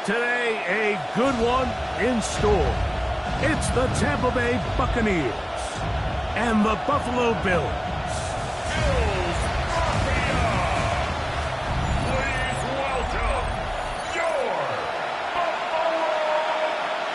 Today, a good one in store. It's the Tampa Bay Buccaneers and the Buffalo Bills. Please welcome your Buffalo Bills.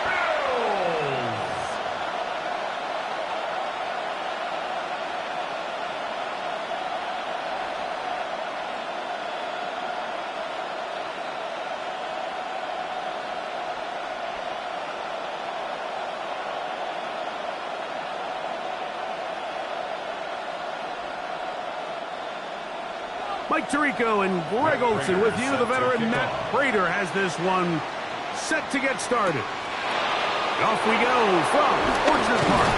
Mike Tirico and Greg Olsen with you. The veteran Matt Prater has this one set to get started. Off we go from Orchard Park.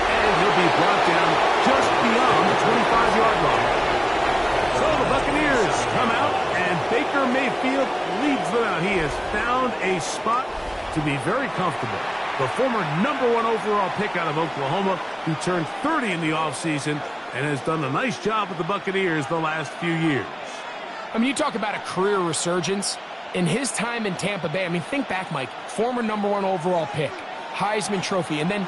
And he'll be brought down just beyond the 25-yard line. So the Buccaneers come out, and Baker Mayfield leads them out. He has found a spot to be very comfortable. The former #1 overall pick out of Oklahoma, who turned 30 in the offseason and has done a nice job with the Buccaneers the last few years. I mean, you talk about a career resurgence. In his time in Tampa Bay, I mean, think back, Mike, former #1 overall pick, Heisman Trophy, and then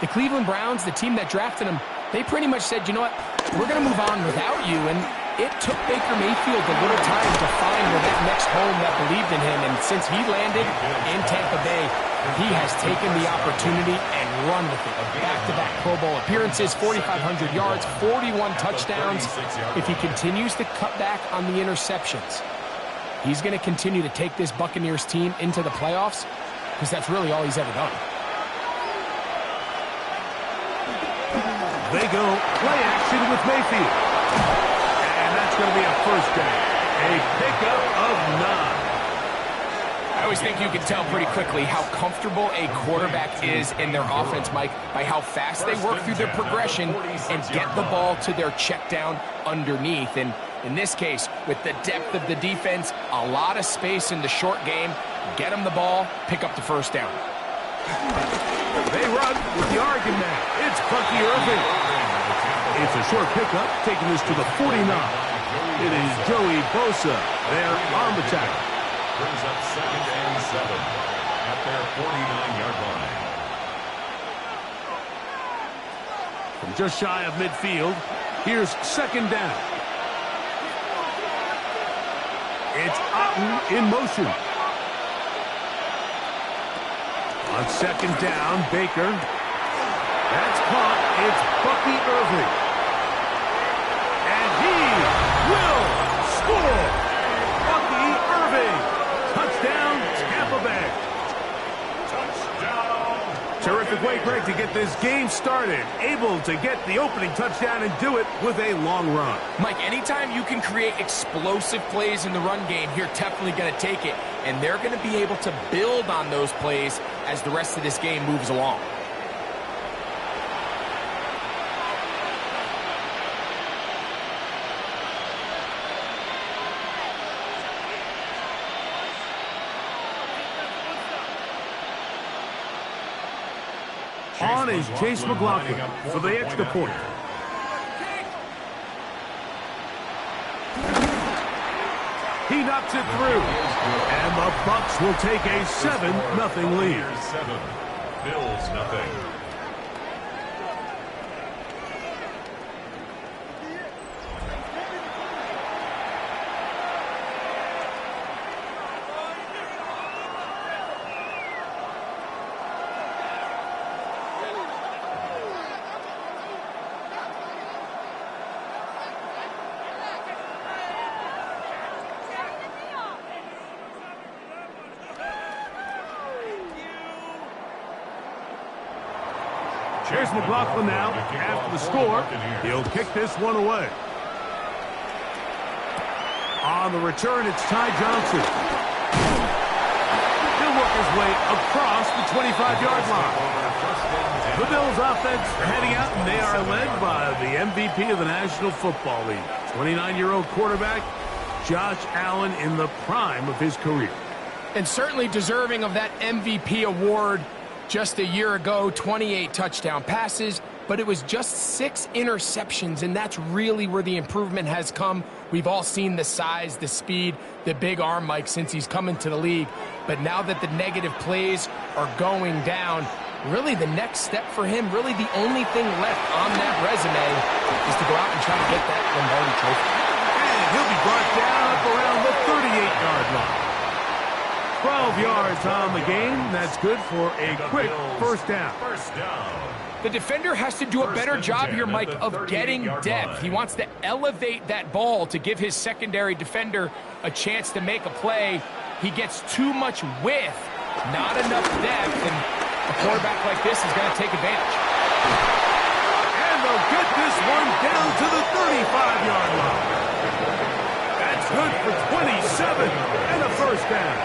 the Cleveland Browns, the team that drafted him, they pretty much said, you know what, we're going to move on without you, and it took Baker Mayfield a little time to find that next home that believed in him, and since he landed in Tampa Bay, he has taken the opportunity and run with it. Back-to-back Pro Bowl appearances, 4,500 yards, 41 touchdowns. If he continues to cut back on the interceptions, he's going to continue to take this Buccaneers team into the playoffs, because that's really all he's ever done. They go play action with Mayfield. And that's going to be a first down. A pickup of 9. I always think you can tell pretty quickly how comfortable a quarterback is in their offense, Mike, by how fast they work through their progression and get the ball to their check down underneath. And in this case, with the depth of the defense, a lot of space in the short game, get them the ball, pick up the first down. They run with the Oregon man. It's Bucky Irving. It's a short pickup, taking this to the 49. It is Joey Bosa there on the tackle. Brings up 2nd and 7 at their 49-yard line. From just shy of midfield, here's 2nd down. It's Otten in motion. On 2nd down, Baker. That's caught. It's Bucky Irving. And he will score. Bucky Irving. Touchdown, Tampa Bay. Touchdown. Terrific way, Greg, to get this game started. Able to get the opening touchdown and do it with a long run. Mike, anytime you can create explosive plays in the run game, you're definitely going to take it. And they're going to be able to build on those plays as the rest of this game moves along. On is Chase McLaughlin for the extra point. He knocks it through. And the Bucs will take a 7-0 lead. 7, Bills nothing. Here's McLaughlin now. After the score, he'll kick this one away. On the return, it's Ty Johnson. He'll work his way across the 25-yard line. The Bills offense heading out, and they are led by the MVP of the National Football League, 29-year-old quarterback Josh Allen in the prime of his career. And certainly deserving of that MVP award. Just a year ago, 28 touchdown passes, but it was just 6 interceptions, and that's really where the improvement has come. We've all seen the size, the speed, the big arm, Mike, since he's come into the league. But now that the negative plays are going down, really the next step for him, really the only thing left on that resume is to go out and try to get that Lombardi trophy. And he'll be brought down up around the 38-yard line. 12 yards on the game. That's good for a quick first down. The defender has to do a better job here, Mike, of getting depth. He wants to elevate that ball to give his secondary defender a chance to make a play. He gets too much width, not enough depth, and a quarterback like this is going to take advantage. And they'll get this one down to the 35-yard line. That's good for 27 and a first down.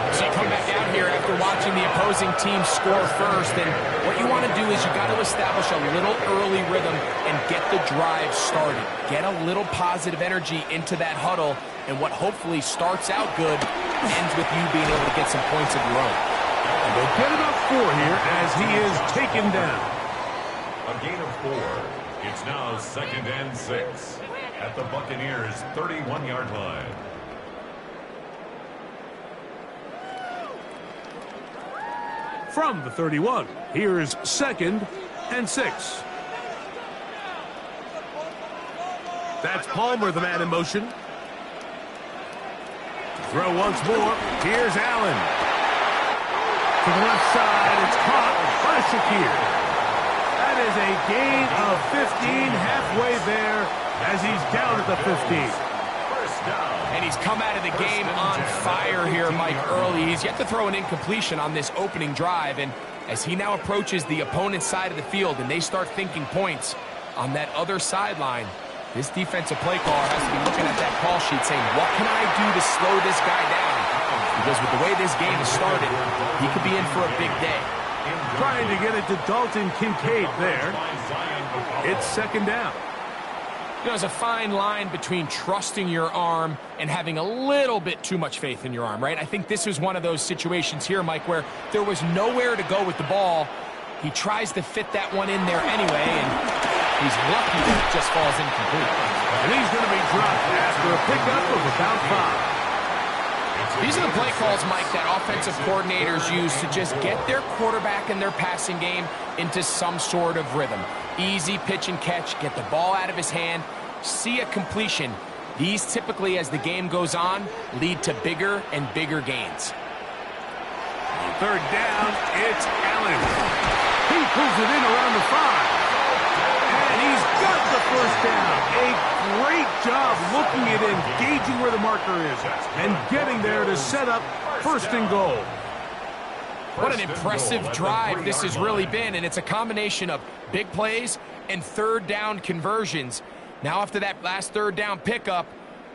So you come back out here after watching the opposing team score first, and what you want to do is you got to establish a little early rhythm and get the drive started. Get a little positive energy into that huddle, and what hopefully starts out good ends with you being able to get some points of your own. And they'll get it up 4 here as he is taken down. A gain of 4. It's now 2nd and 6 at the Buccaneers' 31-yard line. From the 31, here's 2nd and 6. That's Palmer, the man in motion. Throw once more. Here's Allen. To the left side, it's caught by Shakir. That is a gain of 15, halfway there as he's down at the 15. And he's come out of the game on fire here, Mike, early. He's yet to throw an incompletion on this opening drive, and as he now approaches the opponent's side of the field and they start thinking points on that other sideline, this defensive play caller has to be looking at that call sheet saying, what can I do to slow this guy down? Because with the way this game has started, he could be in for a big day. Trying to get it to Dalton Kincaid there. It's 2nd down. You know, there's a fine line between trusting your arm and having a little bit too much faith in your arm, right? I think this is one of those situations here, Mike, where there was nowhere to go with the ball. He tries to fit that one in there anyway, and he's lucky that it just falls incomplete. And he's going to be dropped after a pickup of about 5. These are the play calls, Mike, that offensive coordinators use to just get their quarterback and their passing game into some sort of rhythm. Easy pitch and catch, get the ball out of his hand, see a completion. These typically, as the game goes on, lead to bigger and bigger gains. On 3rd down, it's Allen. He pulls it in around the 5. And he's got the first down. A great job looking at engaging where the marker is and getting there to set up 1st and goal. What an impressive drive this has really been, and it's a combination of big plays and 3rd down conversions. Now after that last 3rd down pickup,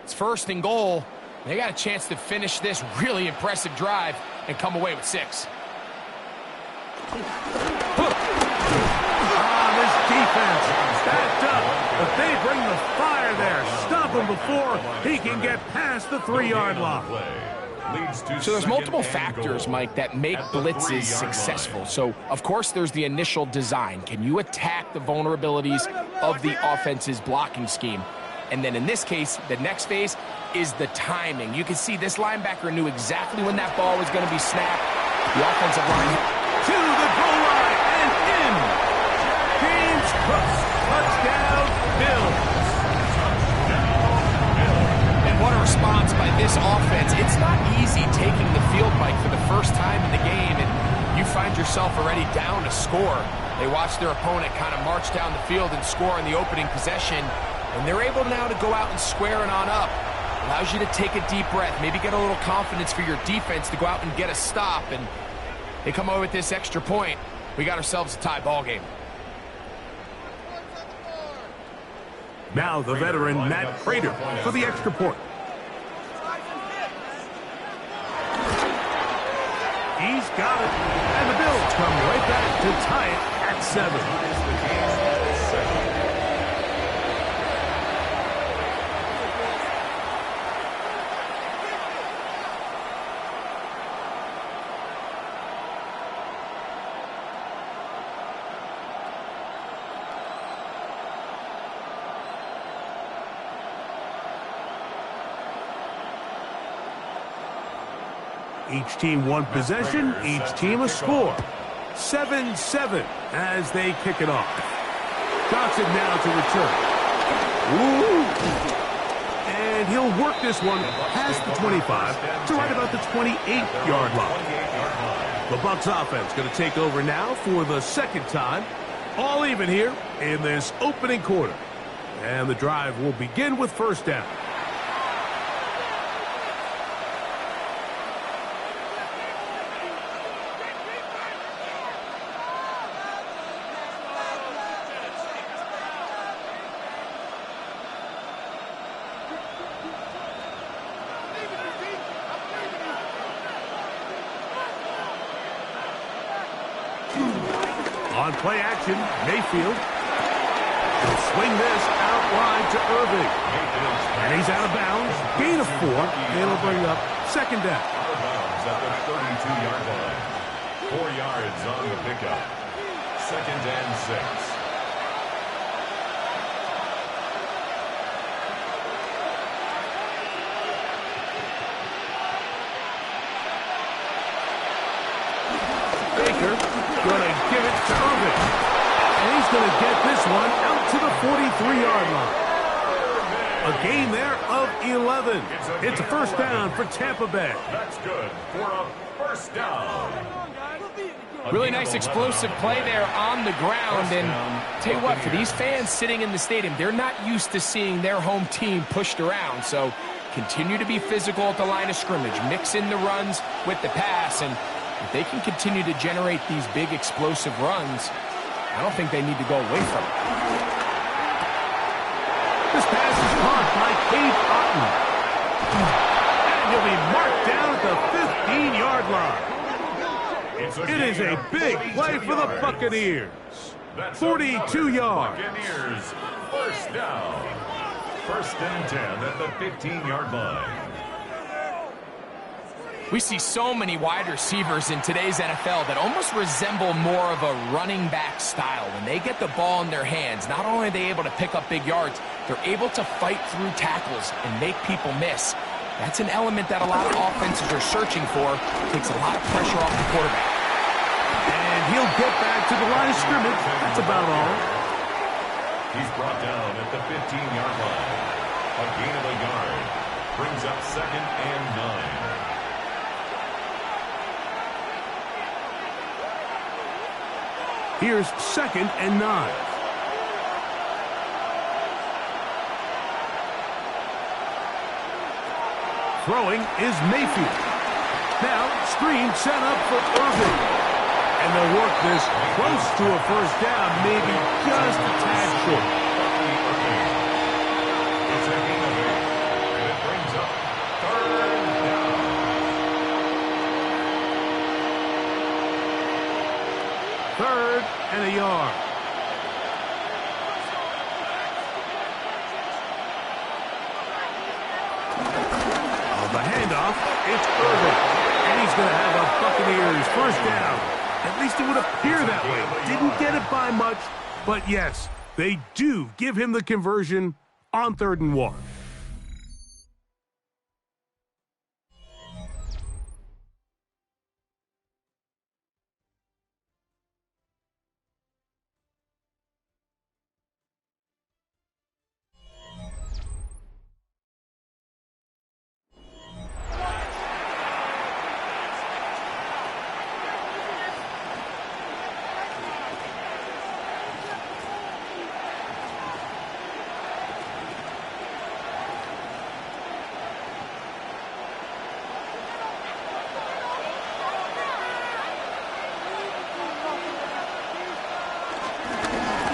it's 1st and goal. They got a chance to finish this really impressive drive and come away with 6. This defense backed up, but they bring the fire there. Stop him before he can get past the 3-yard line. So there's multiple factors, Mike, that make blitzes successful. So, of course, there's the initial design. Can you attack the vulnerabilities of the offense's blocking scheme? And then in this case, the next phase is the timing. You can see this linebacker knew exactly when that ball was going to be snapped. The offensive line to the goal line and in. James Cook, touchdown, Bills. What a response by this offense. It's not easy taking the field, Mike, for the first time in the game, and you find yourself already down a score. They watch their opponent kind of march down the field and score in the opening possession, and they're able now to go out and square it on up. Allows you to take a deep breath, maybe get a little confidence for your defense to go out and get a stop, and they come away with this extra point. We got ourselves a tie ball game. Now the veteran Matt Prater for the extra point. He's got it, and the Bills come right back to tie it at 7. Each team one possession, each team a score. 7-7 as they kick it off. Johnson now to return. Ooh. And he'll work this one past the 25 to right about the 28-yard line. The Bucs offense going to take over now for the second time. All even here in this opening quarter. And the drive will begin with first down. On play action, Mayfield. He'll swing this out wide to Irving. And he's out of bounds. Gain of 4. It'll bring up second down. Out of bounds at the 32-yard line. 4 yards on the pickup. Second and 6. Baker going to give it to Irving. And he's going to get this one out to the 43-yard line. A gain there of 11. It's a first down for Tampa Bay. That's good for a first down. Really nice explosive play there on the ground. And tell you what, for these fans sitting in the stadium, they're not used to seeing their home team pushed around. So continue to be physical at the line of scrimmage. Mix in the runs with the pass. And if they can continue to generate these big explosive runs, I don't think they need to go away from it. This pass is caught by Cade Otton. And he'll be marked down at the 15-yard line. It is a big play for the Buccaneers. 42 yards. Buccaneers first down. First and 10 at the 15-yard line. We see so many wide receivers in today's NFL that almost resemble more of a running back style. When they get the ball in their hands, not only are they able to pick up big yards, they're able to fight through tackles and make people miss. That's an element that a lot of offenses are searching for. Takes a lot of pressure off the quarterback. And he'll get back to the line of scrimmage. That's about all. He's brought down at the 15-yard line. A gain of a yard. Brings up second and 9. Here's second and 9. Throwing is Mayfield. Now, screen set up for Irving. And they'll work this close to a first down, maybe just a tad short. It's a gain of 8. And it brings up third down. Third and a yard. On the handoff, it's Irving. And he's going to have a Buccaneers first down. At least it would appear that way. Didn't get it by much, but yes, they do give him the conversion on 3rd and 1.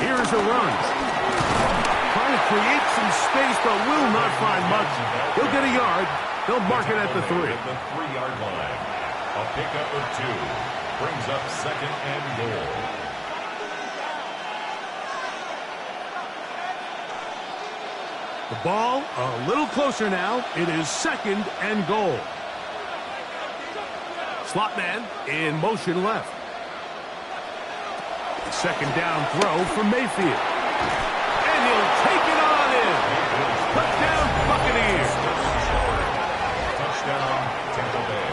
Here's a run. Trying to create some space, but will not find much. He'll get a yard. They'll mark it at the 3. At the 3-yard line. A pickup of 2. Brings up second and goal. The ball a little closer now. It is second and goal. Slot man in motion left. Second down throw for Mayfield. And he'll take it on in. Touchdown, Buccaneers. Touchdown, Tampa Bay.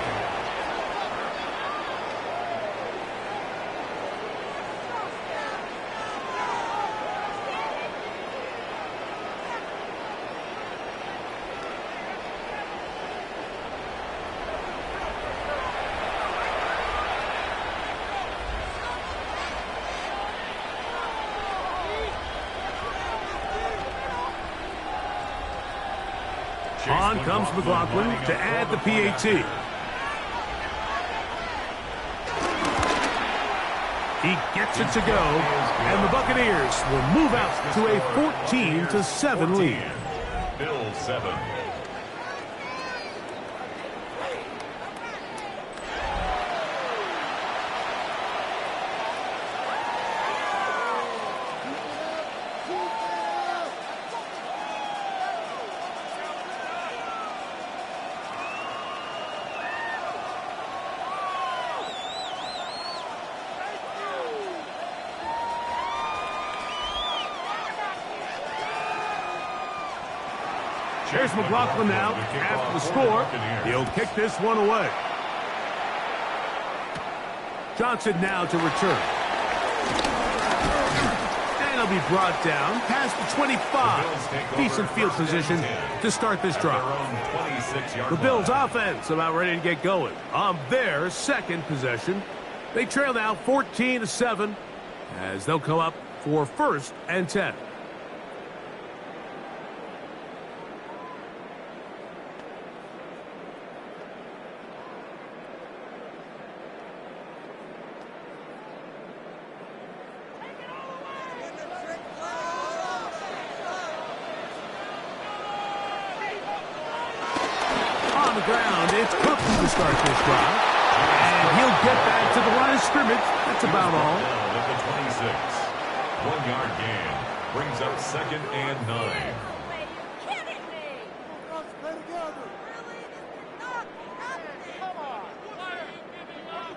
On comes McLaughlin to add the PAT. He gets it to go, and the Buccaneers will move out to a 14-7 lead. Bills 7. Here's McLaughlin now after the score. He'll kick this one away. Johnson now to return. And he'll be brought down past the 25. Decent field position to start this drive. The Bills offense about ready to get going on their second possession. They trail now 14-7 as they'll come up for 1st and 10. Ground. It's Cook to start this drive. And he'll get back to the line of scrimmage. That's about all. At the 26. 1-yard gain. Brings up 2nd and 9.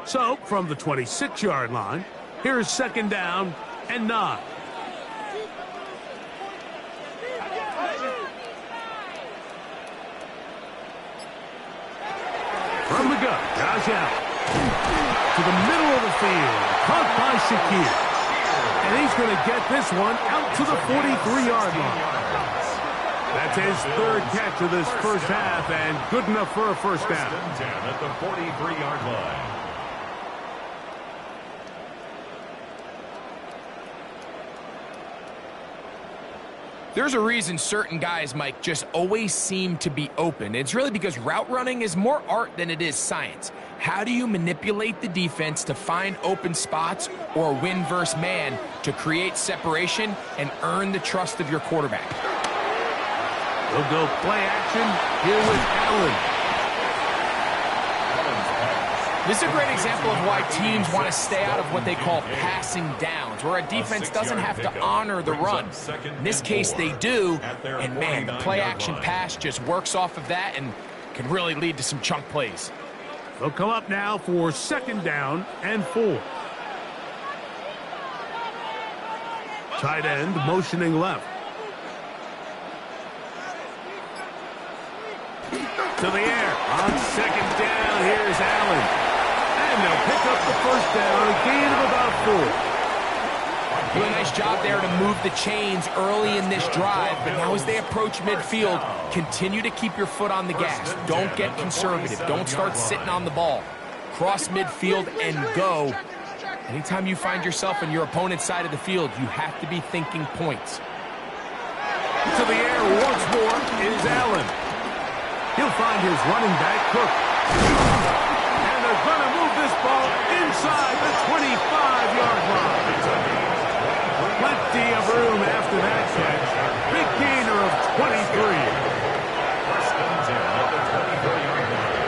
So, from the 26-yard line, here's 2nd down and 9. From the gun, Josh Allen. To the middle of the field. Caught by Shakir. And he's going to get this one out to the 43-yard line. That's his 3rd catch of this first half, and good enough for a first down. 1st and 10 at the 43-yard line. There's a reason certain guys, Mike, just always seem to be open. It's really because route running is more art than it is science. How do you manipulate the defense to find open spots or win versus man to create separation and earn the trust of your quarterback? We'll go play action here with Allen. This is a great example of why teams want to stay out of what they call passing downs, where a defense doesn't have to honor the run. In this case, they do, and man, the play-action pass just works off of that and can really lead to some chunk plays. They'll come up now for 2nd down and 4. Tight end motioning left. To the air. On 2nd down, here's Allen. And they'll pick up the 1st down, a gain of about 4. Doing a nice job there to move the chains early in this drive, but now as they approach midfield, continue to keep your foot on the gas. Don't get conservative. Don't start sitting on the ball. Cross midfield and go. Anytime you find yourself on your opponent's side of the field, you have to be thinking points. To the air once more is Allen. He'll find his running back, Cook. And they're going to move this ball inside the 25-yard line. Plenty of room after that catch. Big gainer of 23. 1st and 10 at the 23-yard line.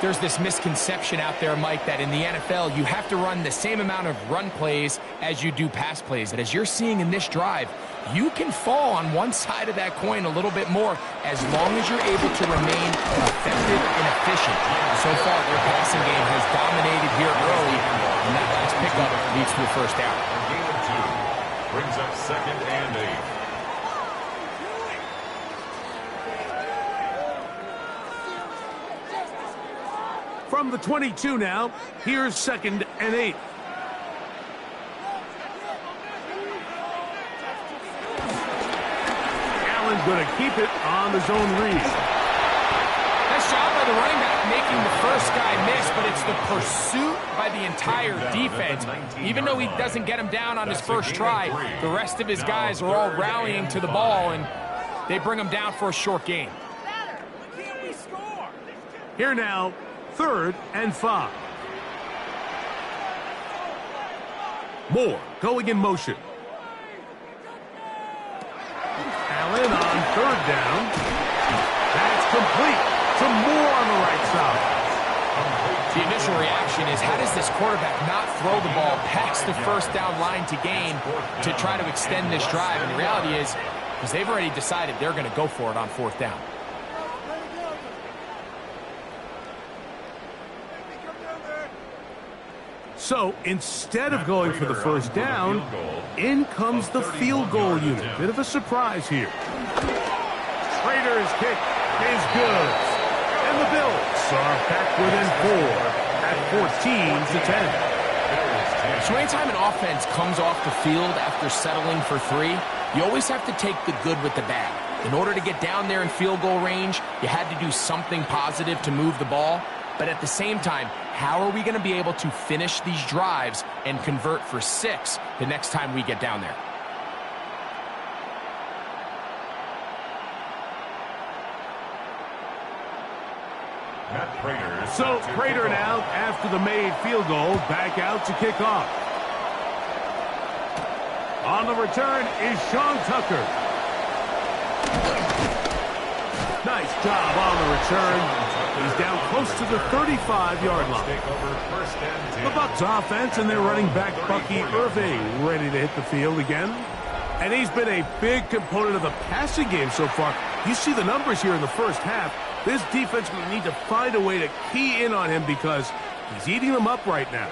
There's this misconception out there, Mike, that in the NFL, you have to run the same amount of run plays as you do pass plays. And as you're seeing in this drive, you can fall on one side of that coin a little bit more as long as you're able to remain effective and efficient. So far, their passing game has dominated here early, and that last pickup leads to a 1st down. A gain of 2. Brings up 2nd and 8. From the 22 now, here's 2nd and 8. Allen going to keep it on the zone read. Nice job by the running back making the first guy miss, but it's the pursuit by the entire defense. Even though he doesn't get him down on his first try, the rest of his guys are all rallying to the ball, and they bring him down for a short gain. Here now, 3rd and 5. Moore going in motion. Allen on 3rd down. That's complete to Moore on the right side. The initial reaction is, how does this quarterback not throw the ball past the first down line to gain to try to extend this drive? And the reality is, because they've already decided they're going to go for it on 4th down. So instead of going for the first down, in comes the field goal unit. Bit of a surprise here. Prater's kick is good. And the Bills are back within 4 at 14-10. So anytime an offense comes off the field after settling for 3, you always have to take the good with the bad. In order to get down there in field goal range, you had to do something positive to move the ball. But at the same time, how are we going to be able to finish these drives and convert for 6 the next time we get down there? So Prater now, after the made field goal, back out to kick off. On the return is Sean Tucker. Nice job on the return. He's down close to the 35-yard line. The Bucs offense and their running back Bucky Irving ready to hit the field again. And he's been a big component of the passing game so far. You see the numbers here in the first half. This defense will need to find a way to key in on him because he's eating them up right now.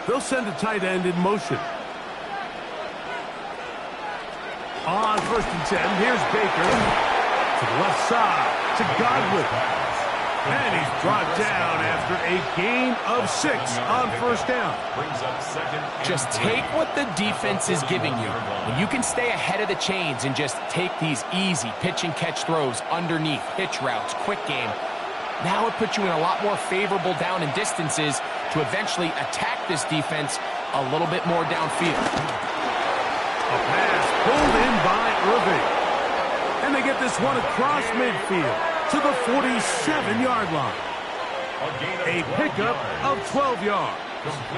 They'll send a tight end in motion. On 1st and 10, here's Baker. To the left side, to Godwin. And he's brought down after a gain of 6 on 1st down. Just take what the defense is giving you. When you can stay ahead of the chains and just take these easy pitch and catch throws underneath, hitch routes, quick game, now it puts you in a lot more favorable down and distances to eventually attack this defense a little bit more downfield. A pass pulled in by Irving. And they get this one across midfield to the 47-yard line. A pickup of 12 yards.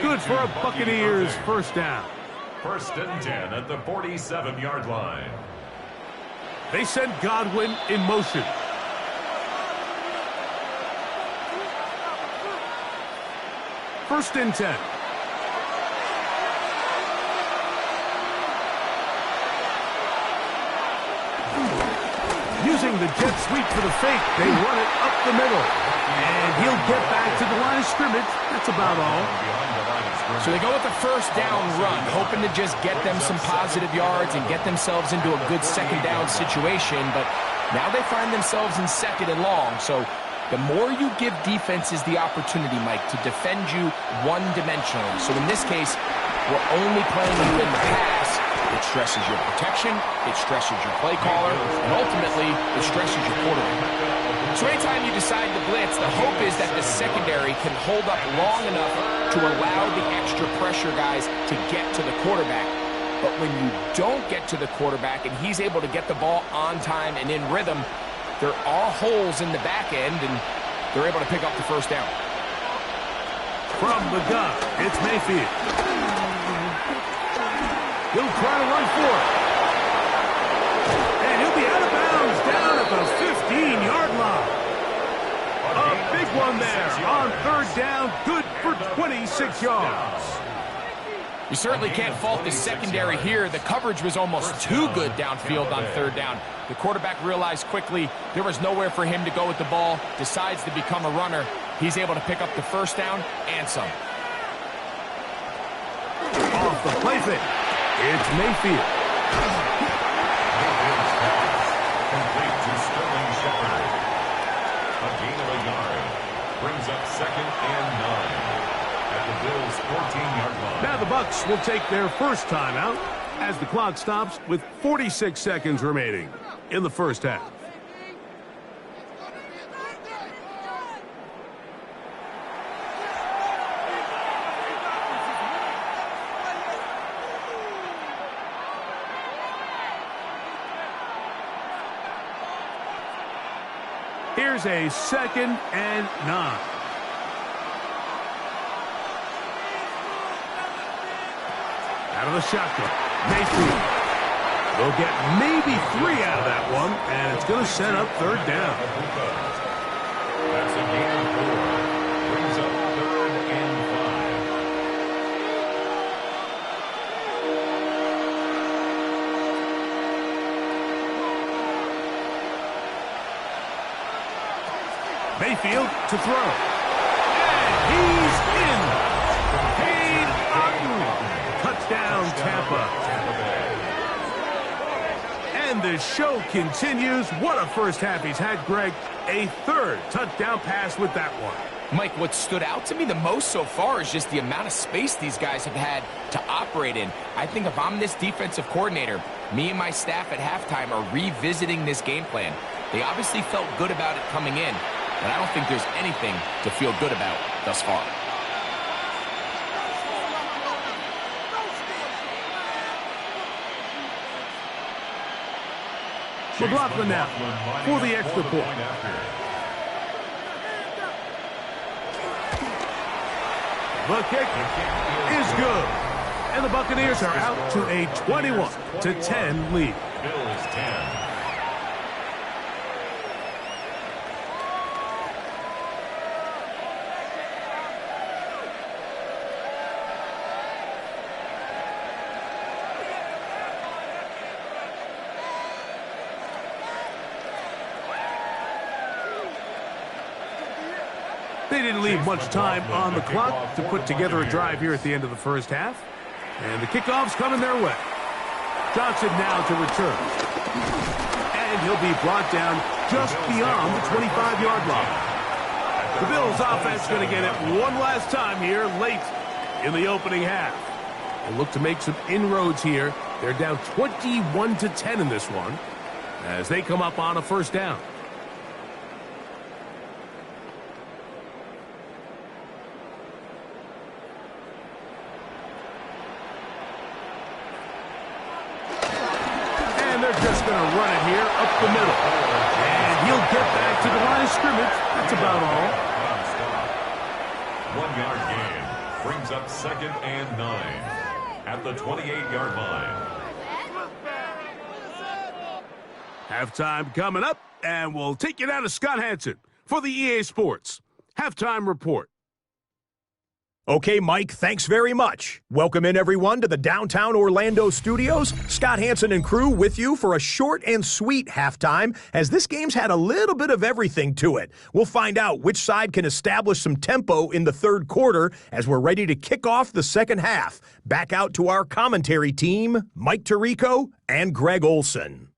Good for a Buccaneers 1st down. 1st and 10 at the 47-yard line. They send Godwin in motion. First and 10. Using the jet sweep for the fake, they run it up the middle. And he'll get back to the line of scrimmage. That's about all. So they go with the 1st down run, hoping to just get them some positive yards and get themselves into a good 2nd down situation. But now they find themselves in 2nd and long. So the more you give defenses the opportunity, Mike, to defend you one-dimensionally. So in this case, we're only playing you in the pass. It stresses your protection, it stresses your play caller, and ultimately, it stresses your quarterback. So anytime you decide to blitz, the hope is that the secondary can hold up long enough to allow the extra pressure guys to get to the quarterback. But when you don't get to the quarterback and he's able to get the ball on time and in rhythm, there are holes in the back end, and they're able to pick up the 1st down. From the gun, it's Mayfield. He'll try to run for it. And he'll be out of bounds down at the 15-yard line. A big one there on 3rd down, good for 26 yards. You certainly can't fault the secondary here. The coverage was almost too good downfield on 3rd down. The quarterback realized quickly there was nowhere for him to go with the ball, decides to become a runner. He's able to pick up the 1st down and some. Off the play fake. It's Mayfield. Mayfield's pass complete to Sterling Shepard. A gain of 1 yard. 14-yard line. Now the Bucs will take their first timeout as the clock stops with 46 seconds remaining in the first half. Here's a 2nd and 9. Out of the shotgun. Mayfield. They'll get maybe 3 out of that one, and it's going to set up 3rd down. That's a gain of 4. Brings up 3rd and 5. Mayfield to throw. And he's in. Cade Otton. Touchdown, Tampa. And the show continues. What a first half he's had, Greg. A 3rd touchdown pass with that one. Mike, what stood out to me the most so far is just the amount of space these guys have had to operate in. I think if I'm this defensive coordinator, me and my staff at halftime are revisiting this game plan. They obviously felt good about it coming in, but I don't think there's anything to feel good about thus far. McLaughlin now for the extra point. The kick is good. And the Buccaneers are out to a 21-10 lead. Bills 10. They didn't leave much time on the clock to put together a drive here at the end of the first half. And the kickoff's coming their way. Johnson now to return. And he'll be brought down just beyond the 25-yard line. The Bills offense going to get it one last time here late in the opening half. They'll look to make some inroads here. They're down 21-10 in this one as they come up on a first down. Just going to run it here up the middle. And he'll get back to the line of scrimmage. That's about all. 1-yard gain brings up 2nd and 9 at the 28-yard line. Halftime coming up, and we'll take you down to Scott Hansen for the EA Sports Halftime Report. Okay, Mike, thanks very much. Welcome in, everyone, to the downtown Orlando studios. Scott Hansen and crew with you for a short and sweet halftime, as this game's had a little bit of everything to it. We'll find out which side can establish some tempo in the 3rd quarter as we're ready to kick off the 2nd half. Back out to our commentary team, Mike Tirico and Greg Olson.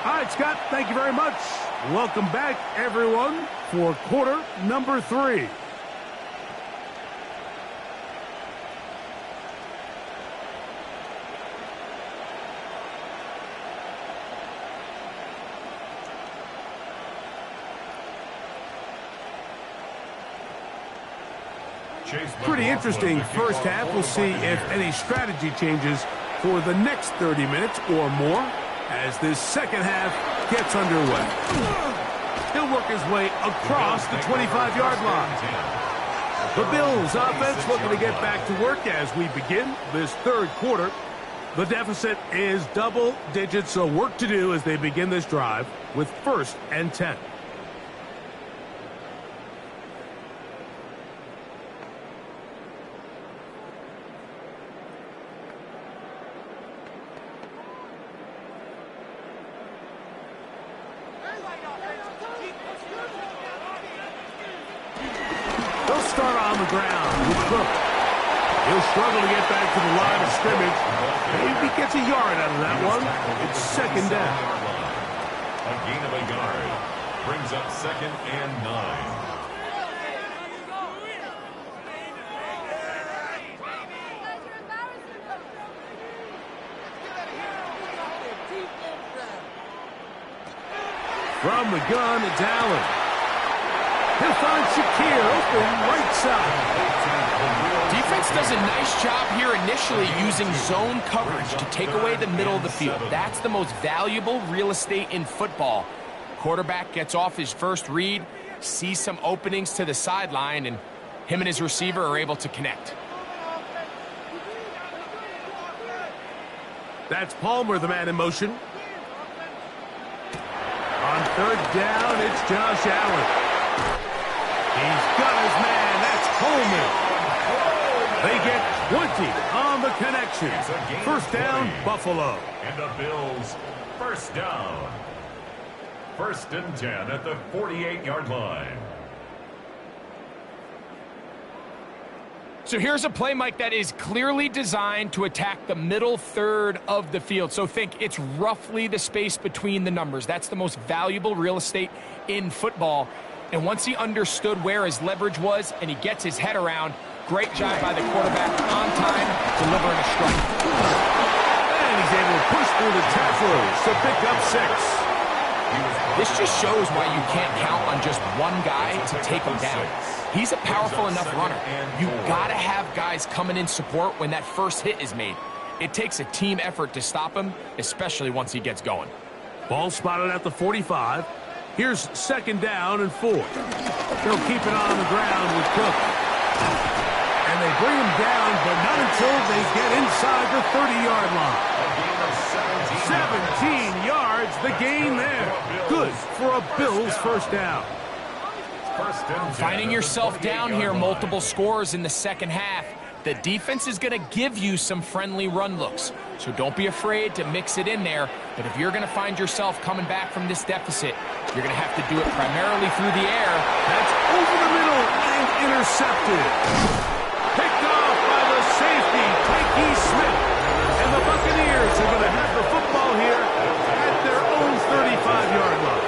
All right, Scott, thank you very much. Welcome back, everyone, for quarter number 3. Pretty interesting first half. We'll see if any strategy changes for the next 30 minutes or more as this second half gets underway. He'll work his way across the 25-yard line. The Bills offense looking to get back to work as we begin this 3rd quarter. The deficit is double digits, so work to do as they begin this drive with 1st and 10. Start on the ground with Cook. He'll struggle to get back to the line of scrimmage. Maybe gets a yard out of that one. It's 2nd down. A gain of a yard. Brings up 2nd and 9. From the gun, it's Allen. He'll find Shakir open right side. Defense does a nice job here initially using zone coverage to take away the middle of the field. That's the most valuable real estate in football. Quarterback gets off his first read, sees some openings to the sideline, and him and his receiver are able to connect. That's Palmer, the man in motion. On 3rd down, it's Josh Allen. He's got his man. That's Coleman. They get 20 on the connection. 1st down, Buffalo. And the Bills, 1st down. 1st and 10 at the 48-yard line. So here's a play, Mike, that is clearly designed to attack the middle third of the field. So think it's roughly the space between the numbers. That's the most valuable real estate in football. And once he understood where his leverage was and he gets his head around, great job by the quarterback on time, delivering a strike. And he's able to push through the tacklers to pick up 6. This just shows why you can't count on just one guy to take him down. He's a powerful enough runner. You got to have guys coming in support when that first hit is made. It takes a team effort to stop him, especially once he gets going. Ball spotted at the 45. Here's 2nd down and 4. They'll keep it on the ground with Cook. And they bring him down, but not until they get inside the 30-yard line. 17 yards, the gain there. Good for a Bills 1st down. Finding yourself down here, multiple scores in the second half. The defense is going to give you some friendly run looks, so don't be afraid to mix it in there. But if you're going to find yourself coming back from this deficit, you're going to have to do it primarily through the air. That's over the middle and intercepted. Picked off by the safety, Tyke Smith. And the Buccaneers are going to have the football here at their own 35-yard line.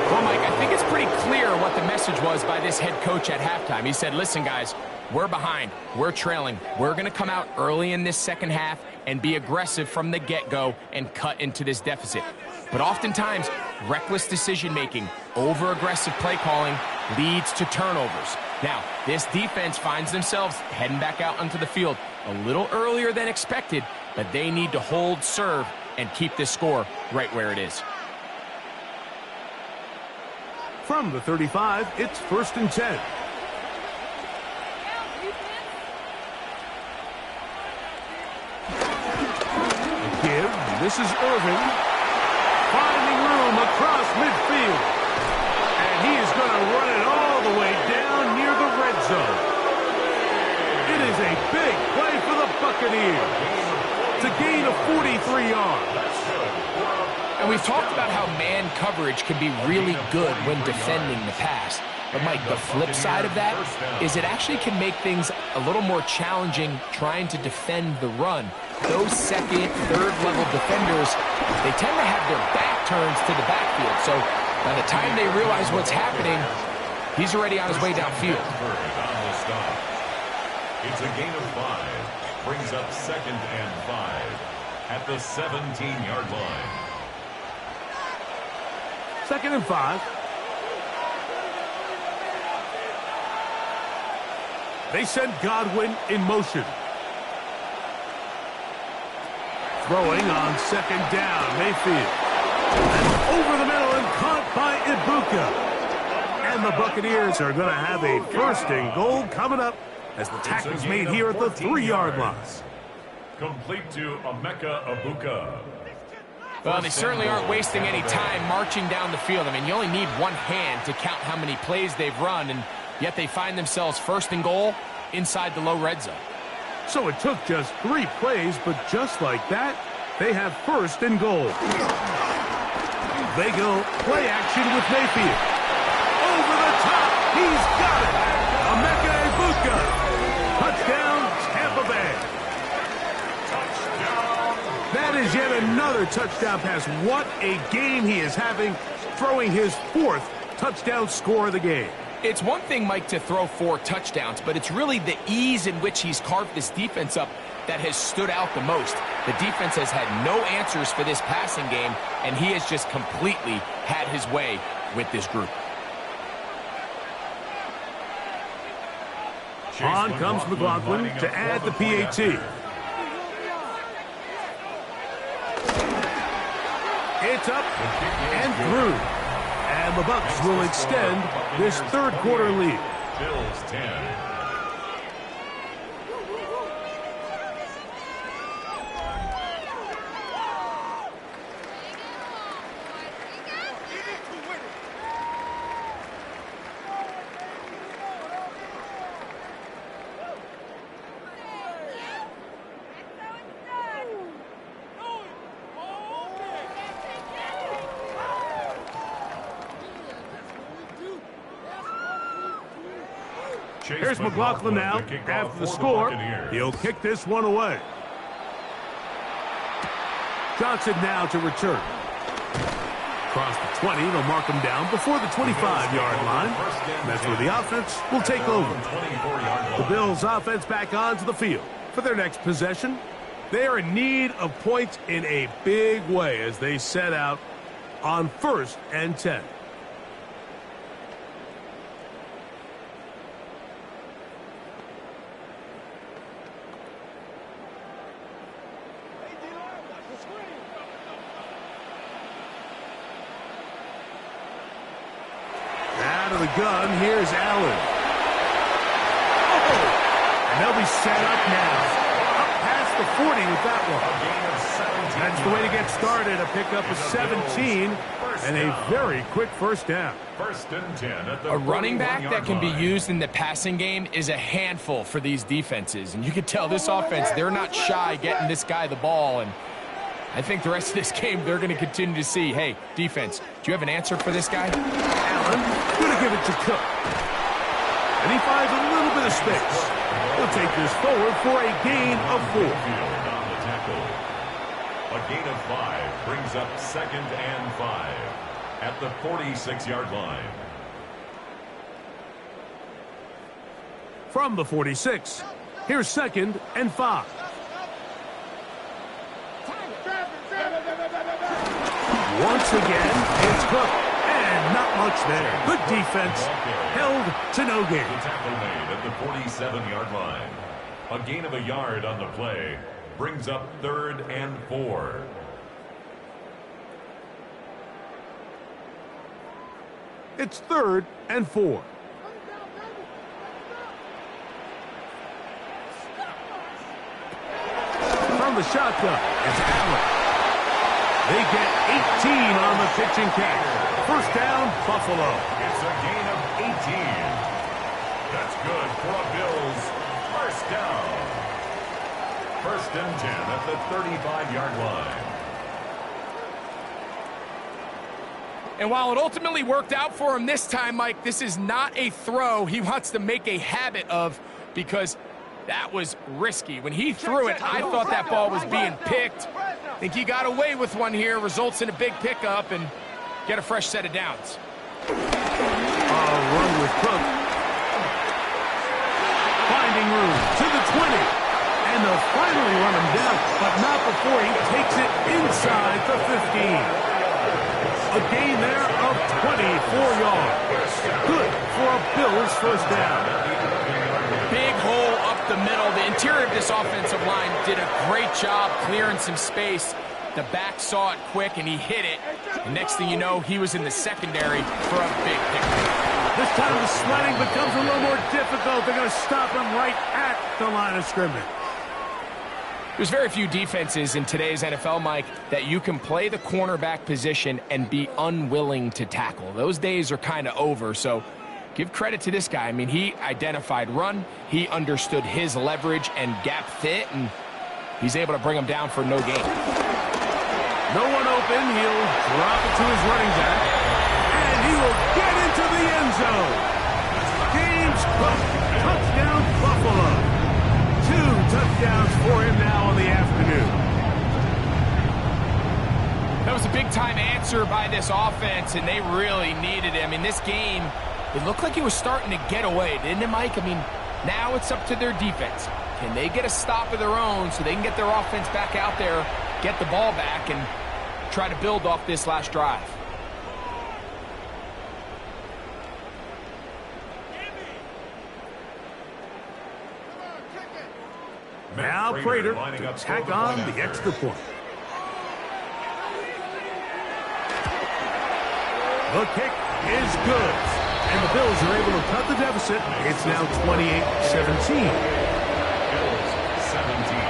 Well, Mike, I think it's pretty clear what the message was by this head coach at halftime. He said, listen, guys, we're behind. We're trailing. We're going to come out early in this second half and be aggressive from the get-go and cut into this deficit. But oftentimes, reckless decision-making, over-aggressive play calling leads to turnovers. Now, this defense finds themselves heading back out onto the field a little earlier than expected, but they need to hold serve and keep this score right where it is. From the 35, it's 1st and 10. Give. This is Irving. Finding room across midfield. And he is going to run it all the way down near the red zone. It is a big play for the Buccaneers. It's a gain of 43 yards. And we've talked about how man coverage can be really good when defending the pass. But, Mike, the flip side of that is it actually can make things a little more challenging trying to defend the run. Those second, third-level defenders, they tend to have their back turns to the backfield. So by the time they realize what's happening, he's already on his way downfield. It's a gain of 5. Brings up 2nd and 5 at the 17-yard line. 2nd and 5. They send Godwin in motion. Throwing on 2nd down, Mayfield. That's over the middle and caught by Ibuka. And the Buccaneers are going to have a 1st and goal coming up as the tackle's made here at the 3-yard line. Complete to Emeka Ibuka. Well, they certainly aren't wasting any time marching down the field. I mean, you only need one hand to count how many plays they've run, and yet they find themselves 1st and goal inside the low red zone. So it took just 3 plays, but just like that, they have 1st and goal. They go play action with Mayfield. Over the top, he's got it. Emeka Ibuka. Touchdown, Tampa Bay. Touchdown. That is yet another touchdown pass. What a game he is having, throwing his 4th touchdown score of the game. It's one thing, Mike, to throw 4 touchdowns, but it's really the ease in which he's carved this defense up that has stood out the most. The defense has had no answers for this passing game, and he has just completely had his way with this group. On comes McLaughlin to add the PAT. It's up and through. And the Bucs will extend this 3rd quarter lead. Bills 10. Here's McLaughlin now. After the score, he'll kick this one away. Johnson now to return. Across the 20, they'll mark him down before the 25-yard line. That's where the offense will take over. The Bills' offense back onto the field for their next possession. They are in need of points in a big way as they set out on 1st and 10. The gun, here's Allen. Oh! And they'll be set up now. Up past the 40 with that one. That's the way to get started. A pickup of 17 and a very quick first down. 1st and 10 at the A running back that can be used in the passing game is a handful for these defenses. And you can tell this offense, they're not shy getting this guy the ball. And I think the rest of this game, they're going to continue to see, hey, defense, do you have an answer for this guy? Allen going to give it to Cook. And he finds a little bit of space. He'll take this forward for a gain of 4. A gain of 5 brings up 2nd and 5 at the 46-yard line. From the 46, here's 2nd and 5. Once again, it's Cook, and not much there. Good defense, held to no gain. The tackle made at the 47-yard line. A gain of a yard on the play brings up 3rd and 4. It's 3rd and 4. From the shotgun, it's Allen. They get 18 on the pitch and catch. First down, Buffalo. It's a gain of 18. That's good for a Bills first down. 1st and 10 at the 35-yard line. And while it ultimately worked out for him this time, Mike, this is not a throw he wants to make a habit of because that was risky. When he threw it, I thought that ball was being picked. I think he got away with one here, results in a big pickup and get a fresh set of downs. Run with Cook. Finding room to the 20. And they'll finally run him down, but not before he takes it inside the 15. A gain there of 24 yards. Good for a Bills first down. Big hole up the middle. The interior of this offensive line did a great job clearing some space. The back saw it quick, and he hit it. And next thing you know, he was in the secondary for a big pickup. This time the sledding becomes a little more difficult. They're going to stop him right at the line of scrimmage. There's very few defenses in today's NFL, Mike, that you can play the cornerback position and be unwilling to tackle. Those days are kind of over, so give credit to this guy. I mean, he identified run, he understood his leverage and gap fit, and he's able to bring him down for no gain. No one open, he'll drop it to his running back, and he will get into the end zone. James Cook, touchdown Buffalo. 2 touchdowns for him now in the afternoon. a big-time answer by this offense, and they really needed it. I mean, this game, it looked like it was starting to get away, didn't it, Mike? I mean, now it's up to their defense. Can they get a stop of their own so they can get their offense back out there, get the ball back, and try to build off this last drive? Now Prater to tack on the extra point. The kick is good. And the Bills are able to cut the deficit. It's now 28-17. Bills 17.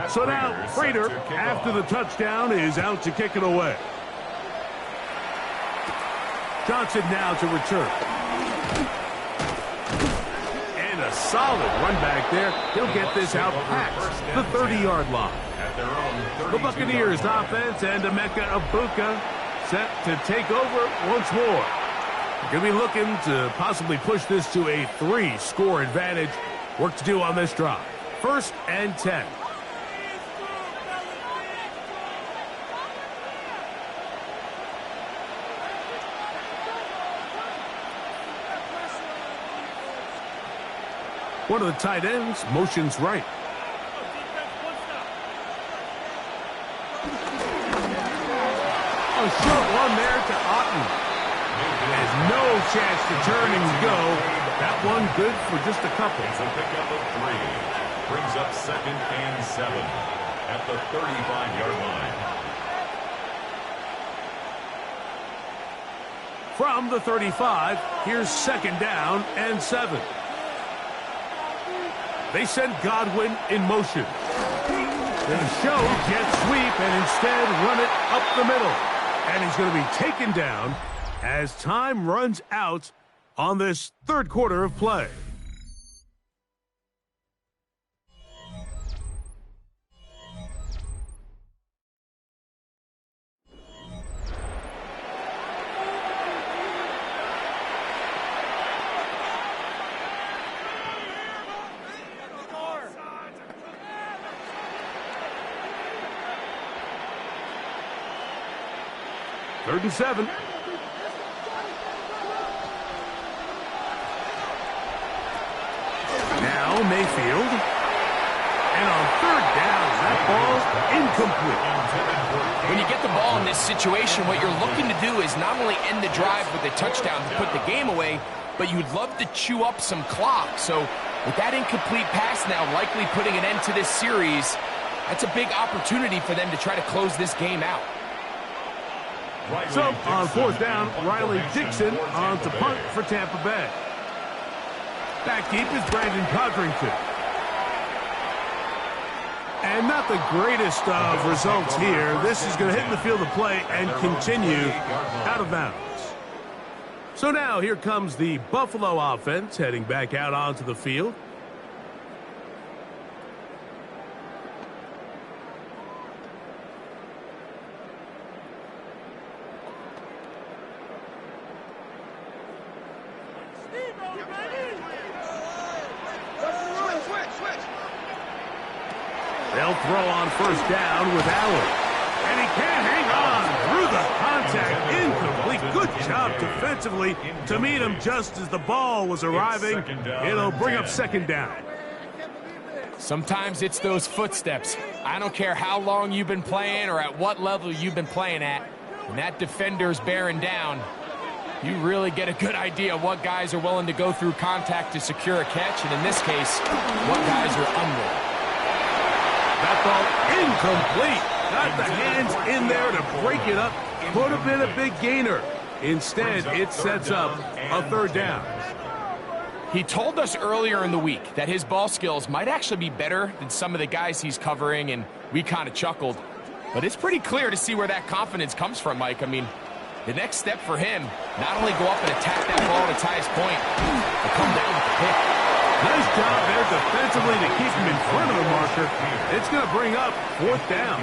So now Prater, after the touchdown, is out to kick it away. Johnson now to return. And a solid run back there. He'll get this out past the 30-yard line. The Buccaneers offense and Emeka Ibuka set to take over once more. Going to be looking to possibly push this to a 3-score advantage. Work to do on this drive. 1st and 10. One of the tight ends motions right. A short one there to Otten. Has no chance to turn and go. That one good for just a couple. It's a pickup of 3. Brings up 2nd and 7 at the 35-yard line. From the 35, here's 2nd down and 7. They send Godwin in motion. They show jet sweep and instead run it up the middle. And he's going to be taken down as time runs out on this 3rd quarter of play. Third and 7. Now Mayfield. And on 3rd down, that ball's incomplete. When you get the ball in this situation, what you're looking to do is not only end the drive with a touchdown to put the game away, but you'd love to chew up some clock. So with that incomplete pass now likely putting an end to this series, that's a big opportunity for them to try to close this game out. So, on 4th down, Riley Dixon on to punt for Tampa Bay. Back deep is Brandon Codrington. And not the greatest of results here. This is going to hit the field of play and continue out of bounds. So now, here comes the Buffalo offense heading back out onto the field. They'll throw on 1st down with Allen. And he can't hang on through the contact. Incomplete. Good job defensively to meet him just as the ball was arriving. It'll bring up 2nd down. Sometimes it's those footsteps. I don't care how long you've been playing or at what level you've been playing at. When that defender's bearing down, you really get a good idea of what guys are willing to go through contact to secure a catch, and in this case, what guys are unwilling. That ball incomplete. Got the hands in there to break it up. Could have been a big gainer. Instead, it sets up a 3rd down. He told us earlier in the week that his ball skills might actually be better than some of the guys he's covering, and we kind of chuckled. But it's pretty clear to see where that confidence comes from, Mike. I mean, the next step for him, not only go up and attack that ball at its highest point, but come down with the pick. Nice job there defensively to keep him in front of the marker. It's going to bring up 4th down.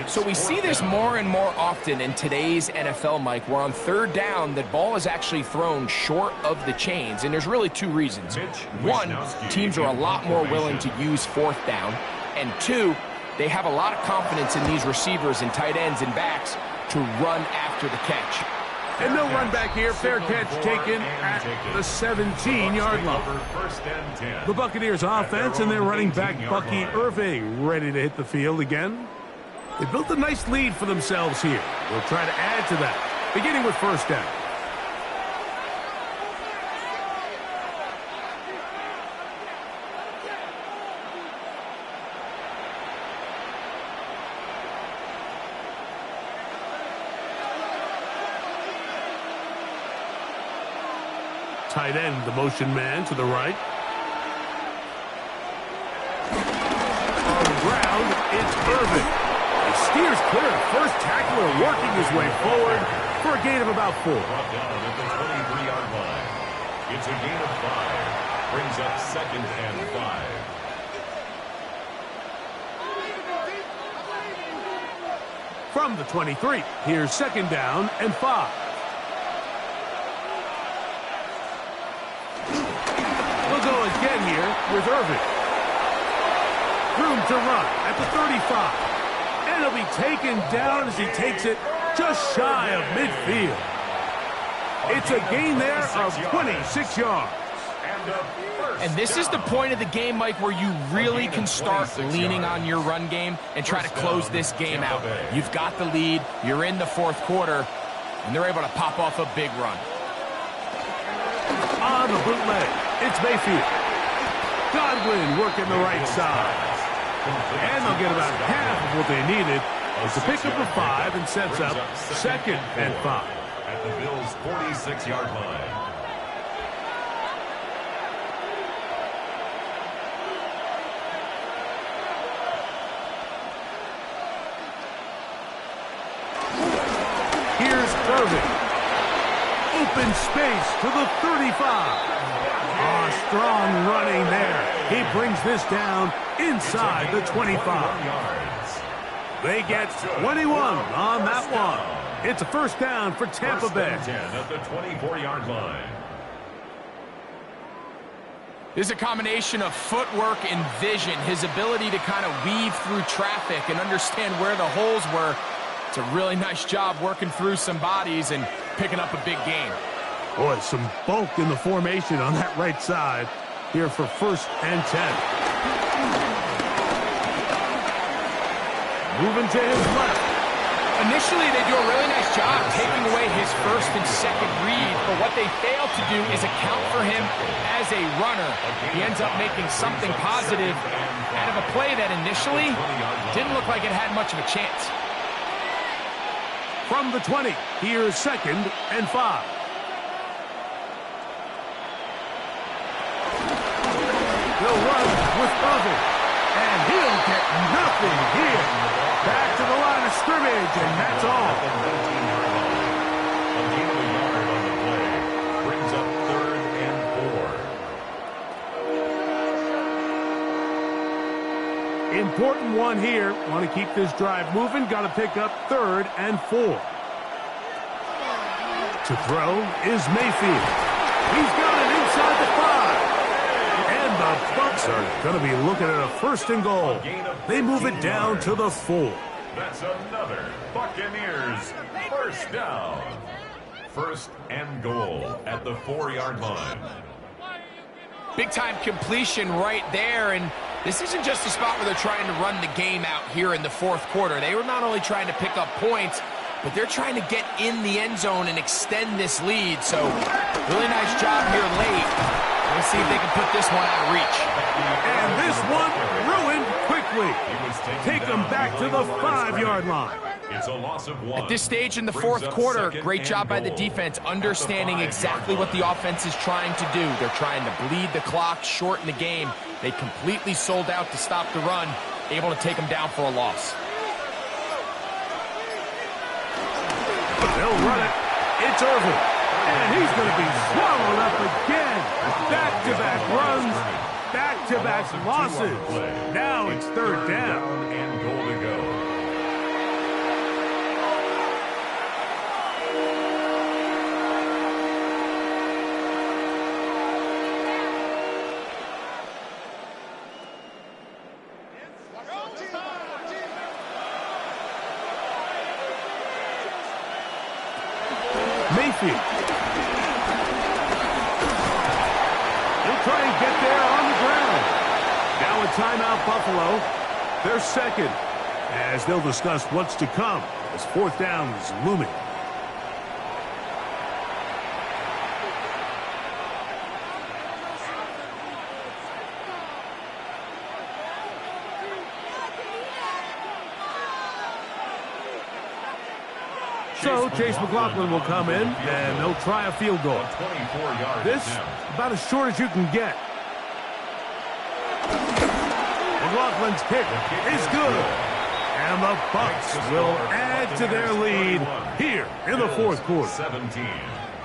So we see this more and more often in today's NFL, Mike, where on 3rd down, the ball is actually thrown short of the chains, and there's really 2 reasons. 1, teams are a lot more willing to use 4th down, and 2, they have a lot of confidence in these receivers and tight ends and backs to run after the catch. And no run back here. Fair catch taken at the 17-yard line. The Buccaneers offense and their running back Bucky Irving ready to hit the field again. They built a nice lead for themselves here. They'll try to add to that, beginning with 1st down. Tight end, the motion man to the right. On the ground, it's Irving. He steers clear. First tackler working his way forward for a gain of about 4. Brought down at the 23-yard line. It's a gain of 5. Brings up 2nd and 5. From the 23, here's 2nd down and 5. We'll go again here with Irving. Room to run at the 35. And he'll be taken down as he takes it just shy of midfield. It's a gain there of 26 yards. And this is the point of the game, Mike, where you really can start leaning on your run game and try to close this game out. You've got the lead, you're in the 4th quarter, and they're able to pop off a big run. On the bootleg, it's Mayfield. Godwin working the right side. And they'll get about half of what they needed. It's a pickup of 5 and sets up 2nd and 5. At the Bills' 46-yard line. Here's Irving. Open space to the 35. Strong running there. He brings this down inside the 25. They get 21 on that one. It's a 1st down for Tampa Bay. At the 24-yard line. There's a combination of footwork and vision, his ability to kind of weave through traffic and understand where the holes were. It's a really nice job working through some bodies and picking up a big gain. Boy, some bulk in the formation on that right side here for 1st and 10. Moving to his left. Initially, they do a really nice job taking away his 1st and 2nd read, but what they fail to do is account for him as a runner. He ends up making something positive out of a play that initially didn't look like it had much of a chance. From the 20, here's 2nd and 5. They'll run with Irving, and he'll get nothing here. Back to the line of scrimmage, and that's all. A gain of a yard on the play. Brings up 3rd and 4. Important one here. Want to keep this drive moving. Got to pick up 3rd and 4. To throw is Mayfield. He's got it inside the 5. And the Bucs are going to be looking at a 1st and goal. They move it down to the 4. That's another Buccaneers 1st down. 1st and goal at the 4-yard line. Big-time completion right there, and this isn't just a spot where they're trying to run the game out here in the 4th quarter. They were not only trying to pick up points, but they're trying to get in the end zone and extend this lead. So, really nice job here late. Let's see if they can put this one out of reach. And this one ruined quickly. Take them back to the 5-yard line. It's a loss of 1. At this stage in the 4th quarter, great job by the defense, understanding exactly what the offense is trying to do. They're trying to bleed the clock, shorten the game. They completely sold out to stop the run, able to take them down for a loss. They'll run it. It's Irving. And he's going to be swallowed up again. Back-to-back runs, back-to-back losses. Now it's third down. And goal to go. Mayfield. He'll try and get there on the ground. Now a timeout, Buffalo. They're second, as they'll discuss what's to come as fourth down is looming. So Chase McLaughlin will come in, and they'll try a field goal. 24 yards. This, about as short as you can get. McLaughlin's kick is good. And the Bucs will add to their lead here in the fourth quarter. 17.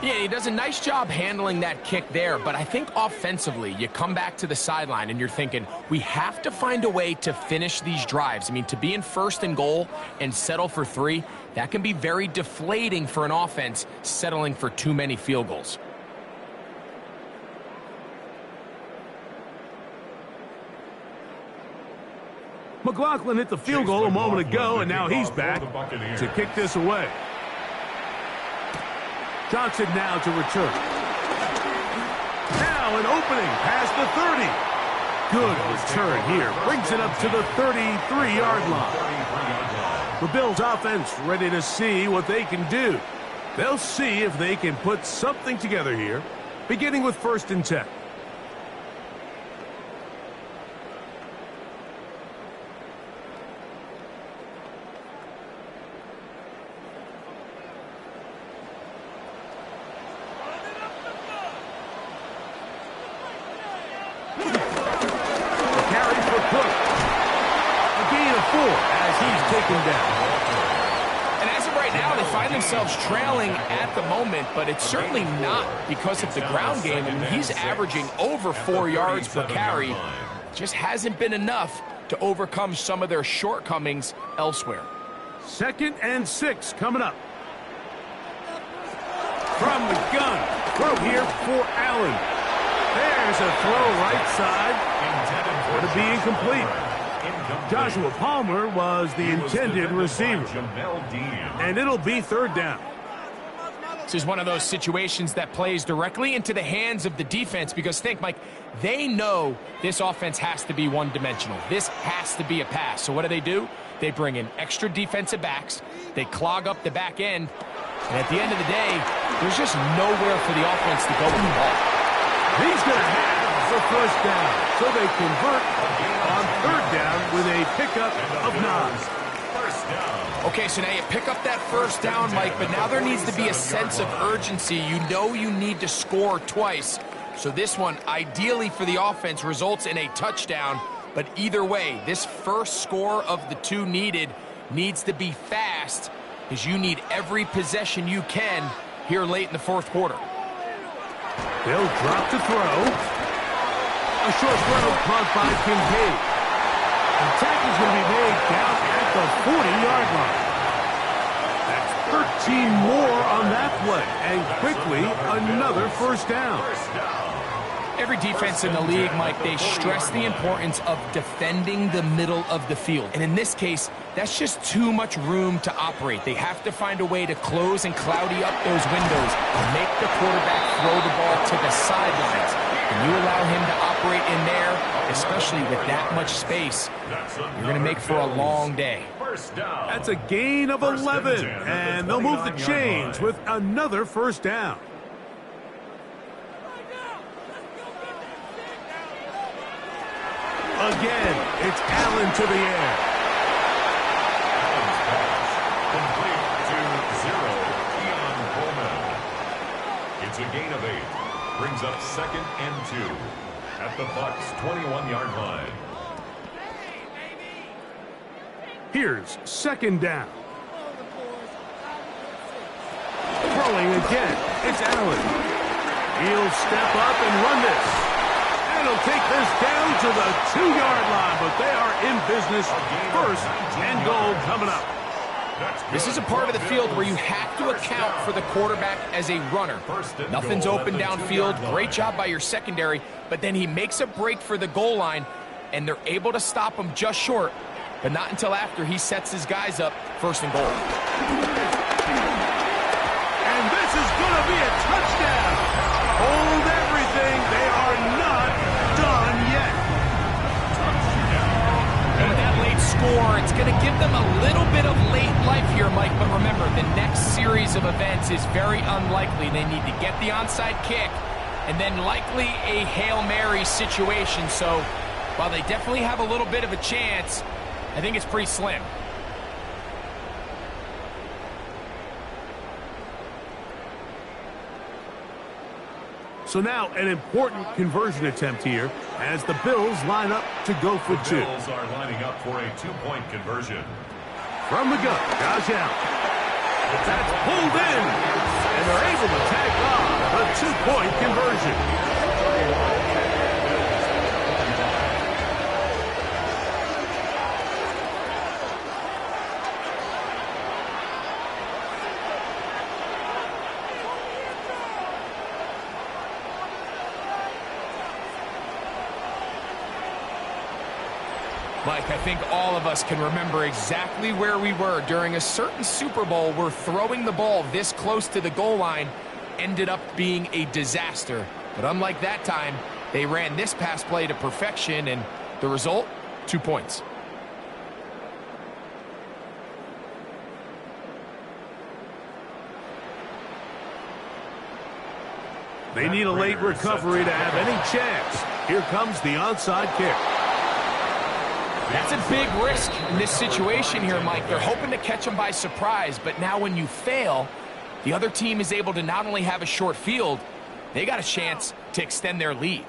Yeah, he does a nice job handling that kick there, but I think offensively, you come back to the sideline and you're thinking, we have to find a way to finish these drives. I mean, to be in first and goal and settle for 3, that can be very deflating for an offense settling for too many field goals. McLaughlin hit the field goal a moment ago, and now he's back to kick this away. Johnson now to return. Now an opening past the 30. Good return here. Brings it up to the 33-yard line. The Bills offense ready to see what they can do. They'll see if they can put something together here, beginning with 1st and 10. And as of right now, they find themselves trailing at the moment, but it's certainly not because of the ground game. I mean, he's averaging over 4 yards per carry. Just hasn't been enough to overcome some of their shortcomings elsewhere. 2nd and 6 coming up. From the gun, throw here for Allen. There's a throw right side. Going to be incomplete. Joshua Palmer was the intended receiver. And it'll be 3rd down. This is one of those situations that plays directly into the hands of the defense because think, Mike, they know this offense has to be one-dimensional. This has to be a pass. So what do? They bring in extra defensive backs. They clog up the back end. And at the end of the day, there's just nowhere for the offense to go with the ball. He's going to have the 1st down. So they convert on 3rd down with a pickup of 9. 1st down. Okay, so now you pick up that 1st down, Mike, but now there needs to be a sense of urgency. You know you need to score twice. So this one, ideally for the offense, results in a touchdown. But either way, this first score of the 2 needed needs to be fast because you need every possession you can here late in the 4th quarter. They'll drop to throw. A short throw caught by Kincaid. The tackle's going to be made down at the 40-yard line. That's 13 more on that play. And quickly, another 1st down. Every defense in the league, Mike, they stress the importance of defending the middle of the field. And in this case, that's just too much room to operate. They have to find a way to close and cloudy up those windows and make the quarterback throw the ball to the sidelines. And you allow him to operate in there, especially with that much space, you're going to make for a long day. That's a gain of 11, and they'll move the chains with another 1st down. Again, it's Allen to the air. Complete to 0, Keon Coleman. It's a gain of 8. Brings up 2nd and 2 at the Bucs' 21-yard line. Here's 2nd down. Throwing again. it's Allen. He'll step up and run this. And he'll take this down to the 2-yard line, but they are in business. First and goal coming up. This is a part of the field where you have to account for the quarterback as a runner. Nothing's open downfield. Great job by your secondary, but then he makes a break for the goal line, and they're able to stop him just short, but not until after he sets his guys up first and goal. And this is going to be a touchdown. Hold everything. They are not done yet. And with that late score, it's going to give them a little bit of late life here, Mike. But remember, the next series of events is very unlikely. They need to get the onside kick and then likely a Hail Mary situation. So while they definitely have a little bit of a chance, I think it's pretty slim. So now an important conversion attempt here as the Bills line up to go for two. The Bills are lining up for a 2-point conversion. From the gun, Josh Allen. That's pulled in, and they're able to tag on a 2-point conversion. Mike, I think all of us can remember exactly where we were during a certain Super Bowl where throwing the ball this close to the goal line ended up being a disaster. But unlike that time, they ran this pass play to perfection, and the result, 2 points. They need a late recovery to have any chance. Here comes the onside kick. That's a big risk in this situation here, Mike. They're hoping to catch them by surprise, but now when you fail, the other team is able to not only have a short field, they got a chance to extend their lead.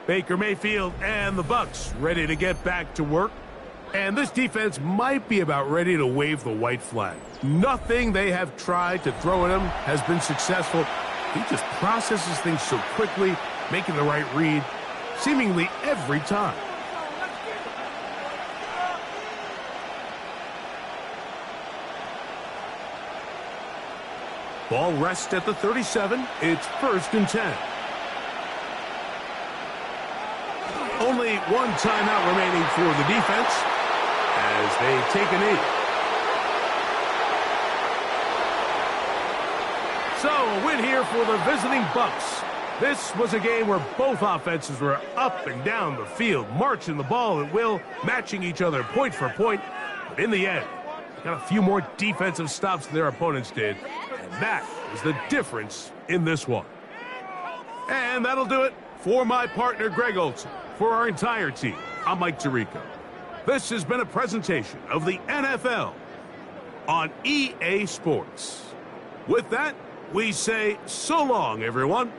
Baker Mayfield and the Bucs ready to get back to work. And this defense might be about ready to wave the white flag. Nothing they have tried to throw at him has been successful. He just processes things so quickly, making the right read, seemingly every time. Ball rests at the 37. It's 1st and 10. Only one timeout remaining for the defense as they take a knee. So, a win here for the visiting Bucs. This was a game where both offenses were up and down the field, marching the ball at will, matching each other point for point. But in the end, got a few more defensive stops than their opponents did, and that is the difference in this one. And that'll do it for my partner, Greg Olson. For our entire team, I'm Mike Tirico. This has been a presentation of the NFL on EA Sports. With that, we say so long, everyone.